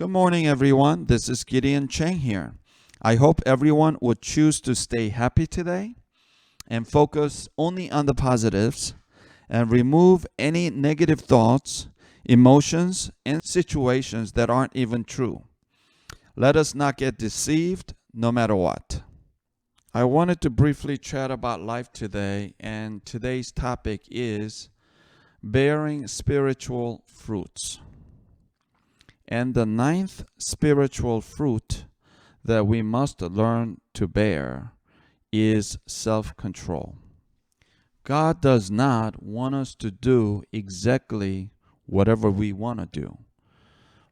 Good morning, everyone. This is Gideon Cheng here. I hope everyone would choose to stay happy today and focus only on the positives and remove any negative thoughts, emotions, and situations that aren't even true. Let us not get deceived no matter what. I wanted to briefly chat about life today, and today's topic is bearing spiritual fruits. And the ninth spiritual fruit that we must learn to bear is self-control. God does not want us to do exactly whatever we want to do.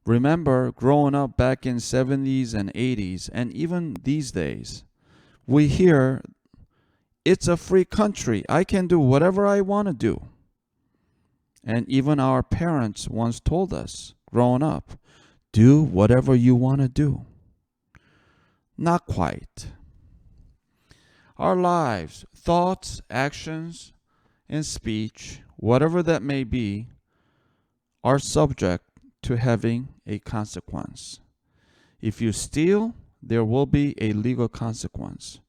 Remember, growing up back in 70s and 80s, and even these days, we hear, it's a free country. I can do whatever I want to do. And even our parents once told us, growing up, do whatever you want to do. Not quite. Our lives, thoughts, actions, and speech, whatever that may be, are subject to having a consequence. If you steal, there will be a legal consequence,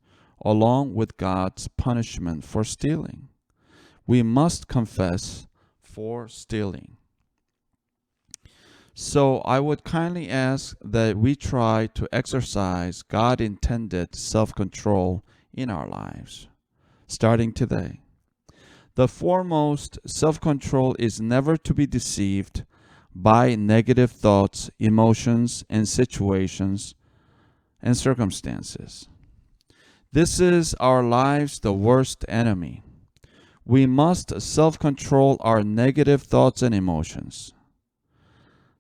along with God's punishment for stealing. We must confess for stealing. So I would kindly ask that we try to exercise God-intended self-control in our lives, starting today. The foremost self-control is never to be deceived by negative thoughts, emotions, and situations and circumstances. This is our lives' the worst enemy. We must self-control our negative thoughts and emotions.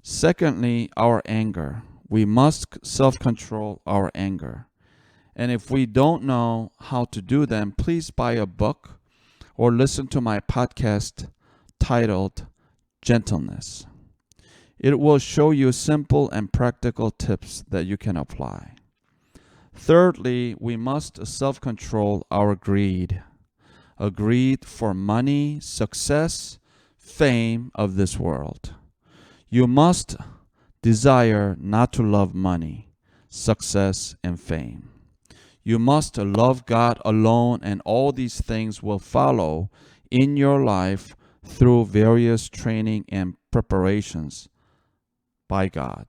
Secondly, our anger. We must self-control our anger. And if we don't know how to do them, please buy a book or listen to my podcast titled Gentleness. It will show you simple and practical tips that you can apply. Thirdly, we must self-control our greed. A greed for money, success, fame of this world. You must desire not to love money, success, and fame. You must love God alone, and all these things will follow in your life through various training and preparations by God.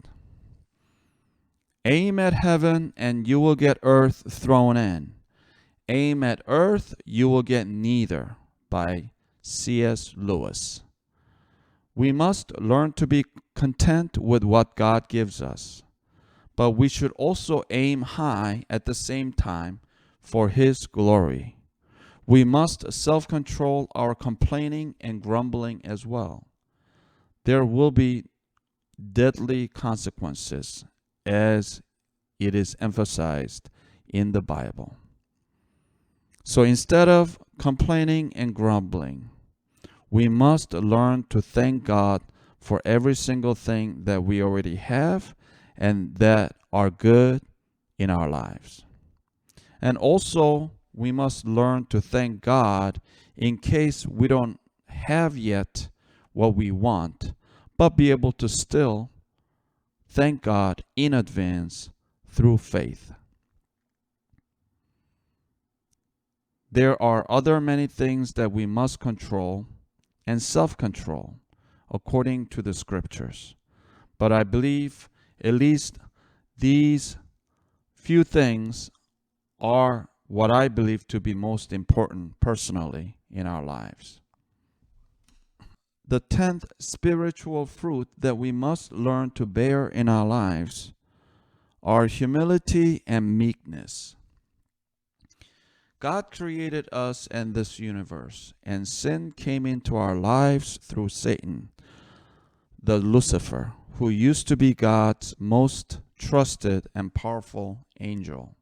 Aim at heaven, and you will get earth thrown in. Aim at earth, you will get neither, by C.S. Lewis. We must learn to be content with what God gives us, but we should also aim high at the same time for His glory. We must self-control our complaining and grumbling as well. There will be deadly consequences, as it is emphasized in the Bible. So instead of complaining and grumbling, we must learn to thank God for every single thing that we already have and that are good in our lives. And also, we must learn to thank God in case we don't have yet what we want, but be able to still thank God in advance through faith. There are other many things that we must control and self-control according to the scriptures. But I believe at least these few things are what I believe to be most important personally in our lives. The 10th spiritual fruit that we must learn to bear in our lives are humility and meekness. God created us and this universe, and sin came into our lives through Satan, the Lucifer, who used to be God's most trusted and powerful angel.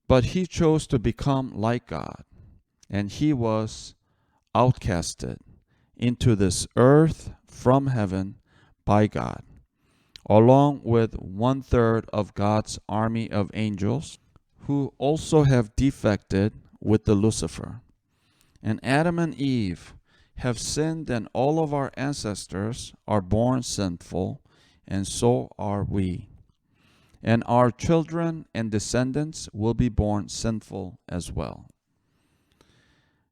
But he chose to become like God, and he was outcasted into this earth from heaven by God, along with 1/3 of God's army of angels, who also have defected with the Lucifer. And Adam and Eve have sinned, and all of our ancestors are born sinful, and so are we. And our children and descendants will be born sinful as well.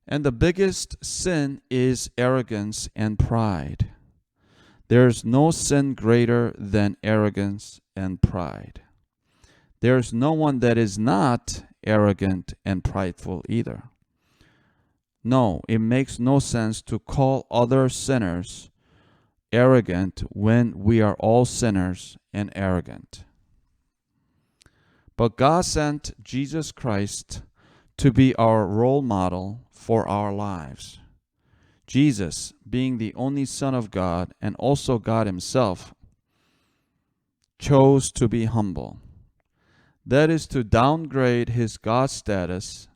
And the biggest sin is arrogance and pride. There's no sin greater than arrogance and pride. There's no one that is not arrogant and prideful either. No, it makes no sense to call other sinners arrogant when we are all sinners and arrogant. But God sent Jesus Christ to be our role model for our lives. Jesus, being the only Son of God and also God Himself, chose to be humble. That is to downgrade His God status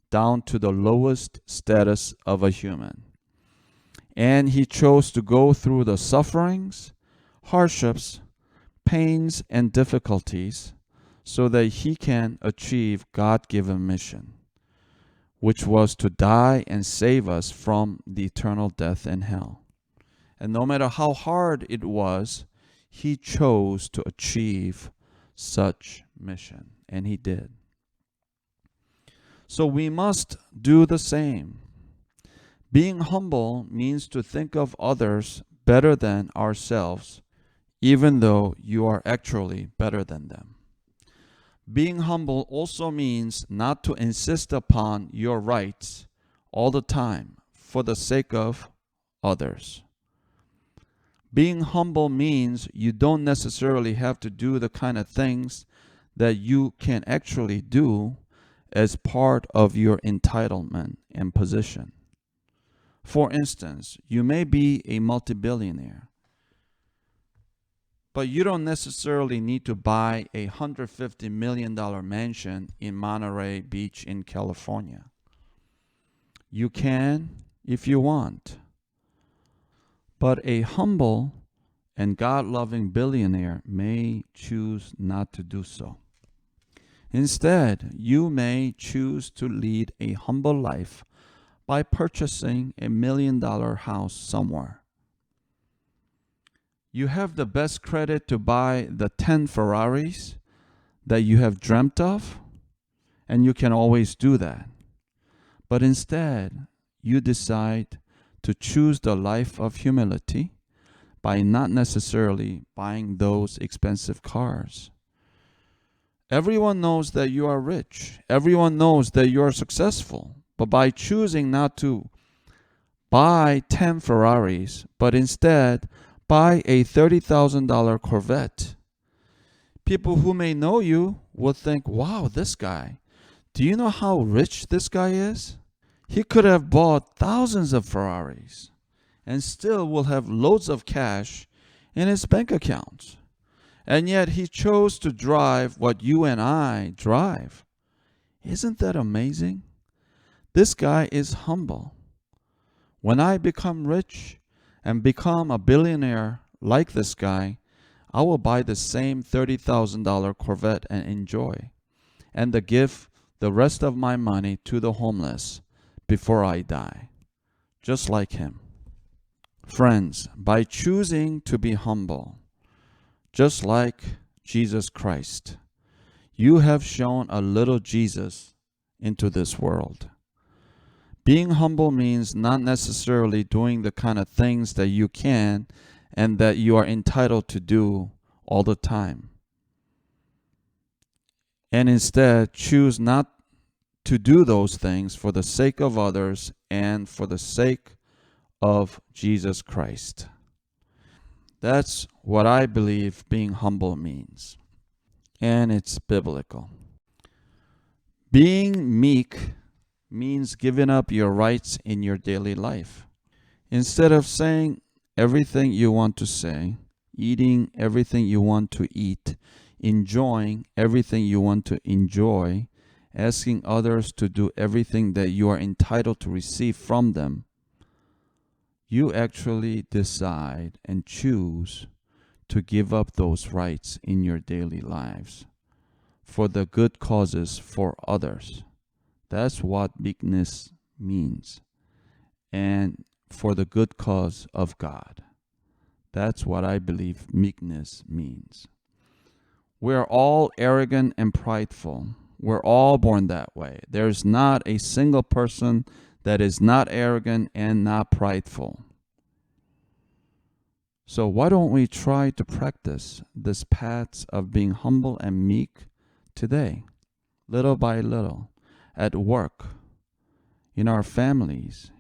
down to the lowest status of a human. And He chose to go through the sufferings, hardships, pains, and difficulties so that He can achieve God-given mission, which was to die and save us from the eternal death and hell. And no matter how hard it was, He chose to achieve such mission, and He did. So we must do the same. Being humble means to think of others better than ourselves, even though you are actually better than them. Being humble also means not to insist upon your rights all the time for the sake of others. Being humble means you don't necessarily have to do the kind of things that you can actually do as part of your entitlement and position. For instance, you may be a multi-billionaire, but you don't necessarily need to buy a $150 million mansion in Monterey Beach in California. You can if you want. But a humble and God-loving billionaire may choose not to do so. Instead, you may choose to lead a humble life by purchasing a $1 million house somewhere. You have the best credit to buy the 10 Ferraris that you have dreamt of, and you can always do that. But instead, you decide to choose the life of humility by not necessarily buying those expensive cars. Everyone knows that you are rich. Everyone knows that you are successful. But by choosing not to buy 10 Ferraris, but instead buy a $30,000 Corvette, people who may know you will think, wow, this guy, do you know how rich this guy is? He could have bought thousands of Ferraris and still will have loads of cash in his bank accounts. And yet he chose to drive what you and I drive. Isn't that amazing? This guy is humble. When I become rich and become a billionaire like this guy, I will buy the same $30,000 Corvette and enjoy, and to give the rest of my money to the homeless before I die, just like him. Friends, by choosing to be humble, just like Jesus Christ, you have shown a little Jesus into this world. Being humble means not necessarily doing the kind of things that you can and that you are entitled to do all the time. And instead, choose not to do those things for the sake of others and for the sake of Jesus Christ. That's what I believe being humble means. And it's biblical. Being meek means giving up your rights in your daily life. Instead of saying everything you want to say, eating everything you want to eat, enjoying everything you want to enjoy, asking others to do everything that you are entitled to receive from them, you actually decide and choose to give up those rights in your daily lives for the good causes for others. That's what meekness means. And for the good cause of God. That's what I believe meekness means. We're all arrogant and prideful. We're all born that way. There's not a single person that is not arrogant and not prideful. So why don't we try to practice this path of being humble and meek today, little by little, at work, in our families,